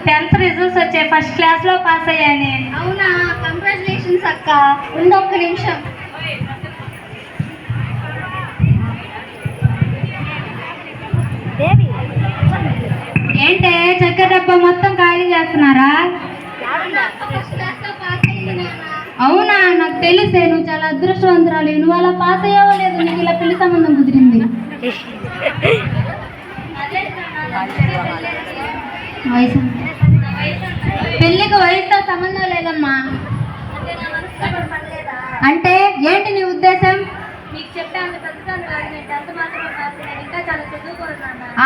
10th results వచ్చాయి, first class లో pass అయ్యాను. అవునా, కంగ్రాచులేషన్స్ అక్క. ఒక్క నిమిషం. ఏంటే చక్కెర డబ్బా మొత్తం ఖాళీ చేస్తున్నారా? అవునా, నాకు తెలిసే నువ్వు చాలా అదృష్టవంతురాలు. నువ్వు అలా పాస్ అయ్యావో లేదు, నీకు ఇలా పెళ్లి సంబంధం కుదిరింది. పెళ్లికి వయసుతో సంబంధం లేదమ్మా. అంటే ఏంటి నీ ఉద్దేశం?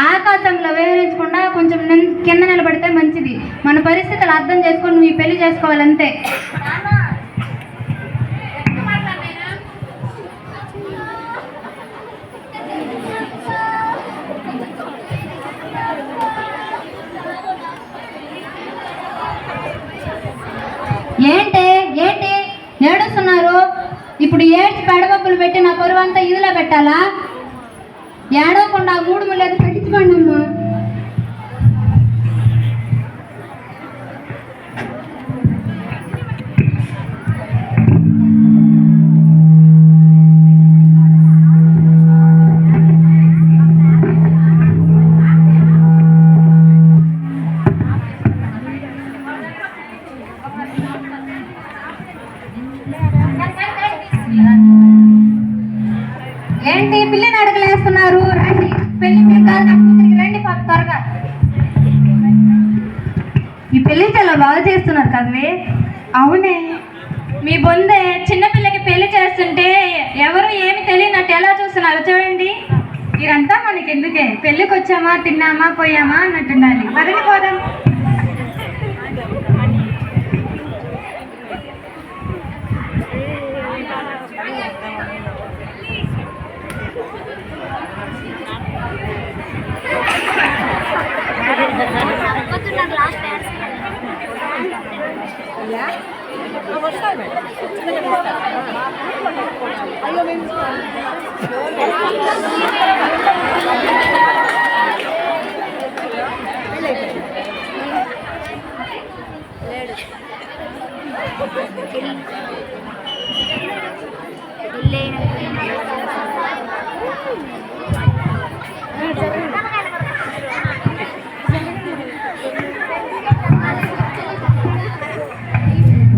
ఆకాశంలో వివరించకుండా కొంచెం కింద నిలబడితే మంచిది. మన పరిస్థితులు అర్థం చేసుకొని నువ్వు ఈ పెళ్లి చేసుకోవాలంతే. ఏంటి ఏంటి ఏడుస్తున్నారు? ఇప్పుడు ఏడ్చి పెడబొబ్బులు పెట్టి నా పరువు అంతా ఇదిలో పెట్టాలా? ఏడవకుండా 3 ముళ్ళేది పెట్టించుకోండి అమ్మా. ఏంటి పిల్లని అడగలేస్తున్నారు? రండి, పెళ్లి మీరు కాదు, రండి త్వరగా. ఈ పెళ్లి చాలా బాగా చేస్తున్నారు కదవే. అవునే, మీ బొందే చిన్నపిల్లకి పెళ్లి చేస్తుంటే ఎవరు ఏమి తెలియనట్టు ఎలా చూస్తున్నారు చూడండి. ఇదంతా మనకి ఎందుకే? పెళ్ళికి వచ్చామా, తిన్నామా, పోయామా అన్నట్టుండాలి. పదని పోదాం.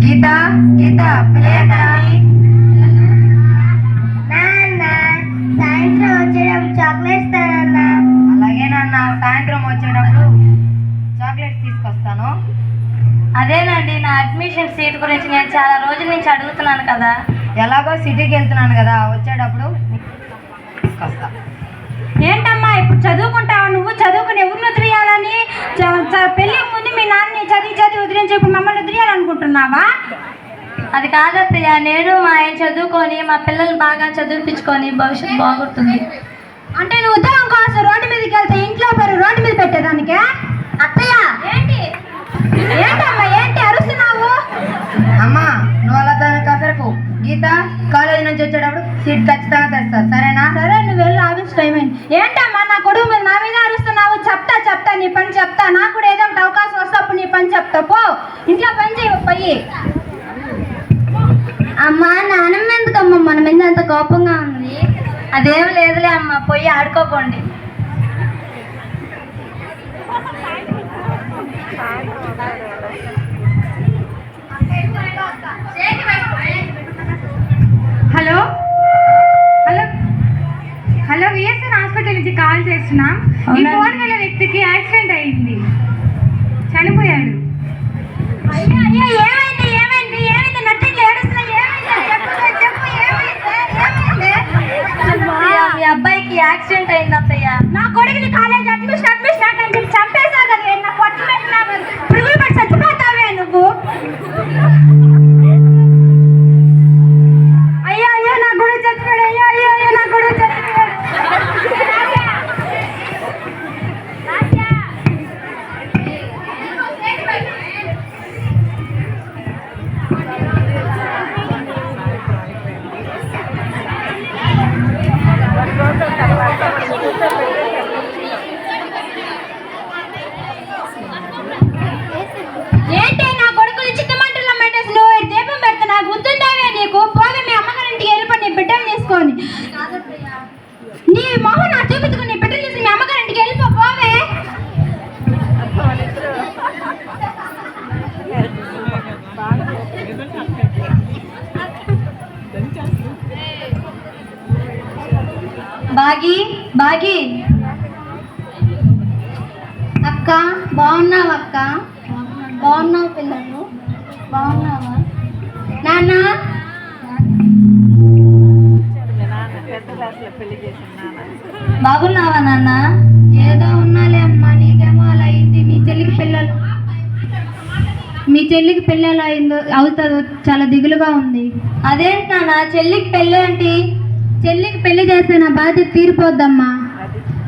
గీత గీత సాయంత్రం వచ్చేటప్పుడు చాక్లెట్స్ తానన్నా. అలాగే నాన్న, సాయంత్రం వచ్చేటప్పుడు చాక్లెట్స్ తీసుకొస్తాను. అదేనండి, నా అడ్మిషన్ సీట్ గురించి నేను చాలా రోజుల నుంచి అడుగుతున్నాను కదా. ఎలాగో సిటీకి వెళ్తున్నాను కదా, వచ్చేటప్పుడు తీసుకొస్తా. ఏంటమ్మా ఇప్పుడు చదువుకుంటావా? నువ్వు చదువుకుని ఎవరిని వదిలేయాలని? పెళ్ళి ముందు మీ నాన్నని చదివి వదిలించి ఇప్పుడు మమ్మల్ని వదిలేయాలనుకుంటున్నావా? అది కాదత్తయ్య, నేను మా ఆయన చదువుకొని మా పిల్లలు బాగా చదివించుకొని భవిష్యత్తు బాగుంటుంది. అంటే నువ్వు ఉద్యోగం కోసం రోడ్డు మీదకి వెళ్తే ఇంట్లో పేరు రోడ్డు మీద పెట్టేదానికే? అత్తయ్య ఏంటి ఏంటమ్మా ఏంటి అరుస్తున్నావు? అమ్మా నువ్వు అలా దాని కసరకు. గీత కాలేజీ నుంచి వచ్చేటప్పుడు సీట్ ఖచ్చితంగా తెస్తా, సరేనా? సరే, నువ్వు వెళ్ళి ఆఫీస్ టైం అయింది. ఏంటమ్మా నా కొడుకు మీద నా మీద అరుస్తున్నావు? చెప్తా నీ పని చెప్తా. నాకు కూడా ఏదో ఒకటి అవకాశం వస్తే అప్పుడు నీ పని చెప్తా. పో ఇంట్లో పని చేయపోయి. అమ్మా నాన్నమ్మ ఎందుకమ్మా మన మీద అంత కోపంగా ఉంది? అదేం లేదులే అమ్మ, పోయి ఆడుకోకండి. Hello hello hello, VSN hospital నుంచి కాల్ చేస్తున్నాం. ఈ ఫోన్ గల వ్యక్తికి యాక్సిడెంట్ అయింది, చనిపోయాడు. మీ అబ్బాయికి యాక్సిడెంట్ అయింది అత్తయ్య. నా కొడుకుని కాలేజ్ అడ్మిషన్ అని చెప్పి చంపేసా కదా. నా పొట్టు పెట్టినా పురుగులు పట్టి చచ్చిపోతావే నువ్వు. అయ్యో నా కొడుకు చచ్చిపోయాడు. అయ్యో నా కొడుకు చచ్చిపోయాడు. తర్వాత బాగి అక్క బాగున్నావా అక్క? బాగున్నావు పిల్లలు? బాగున్నావా నాన్న? బాగున్నావా నాన్న? ఏదో ఉన్నాలే అమ్మా, నీకేమో అలా అయింది. మీ చెల్లికి పిల్లలు అవుతుందో చాలా దిగులుగా ఉంది. అదేంటి నాన్న, చెల్లికి పెళ్ళేంటి? చెల్లికి పెళ్లి చేస్తే నా బాధ్యత తీరిపోద్దమ్మా.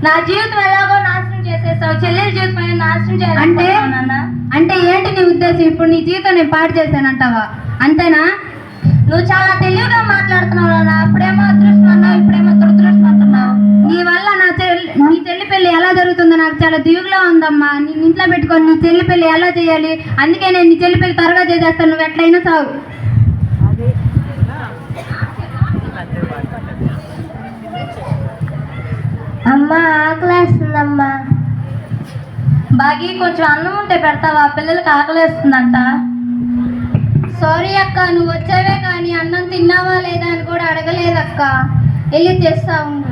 నా జీవితం ఎలాగో నాశనం చేసేసావు, చెల్లెల జీవితం నాశనం అంటే చేయాలి నాన్న. అంటే ఏంటి నీ ఉద్దేశం? ఇప్పుడు నీ జీవితం నేను పాడు చేశానంటావా? అంతేనా? నువ్వు చాలా తెలివిగా మాట్లాడుతున్నావు నాన్న. అప్పుడేమో అదృష్టం అన్నావు, ఇప్పుడేమో దురదృష్టం అంటున్నావు. నీ వల్ల నీ చెల్లి పెళ్లి ఎలా జరుగుతుందో నాకు చాలా దిగులుగా ఉందమ్మా. నేను ఇంట్లో పెట్టుకొని నీ చెల్లి పెళ్లి ఎలా చేయాలి? అందుకే నేను నీ చెల్లి పెళ్లి త్వరగా చేసేస్తాను, నువ్వు ఎట్లయినా సాగు. అమ్మా ఆకలేస్తుందమ్మా. బాగి కొంచెం అన్నం ఉంటే పెడతావా? పిల్లలకి ఆకలేస్తుందంట. సారీ అక్క, నువ్వు వచ్చావే కానీ అన్నం తిన్నావా లేదా అని కూడా అడగలేదక్క. వెళ్ళి తెస్తా ఉండు.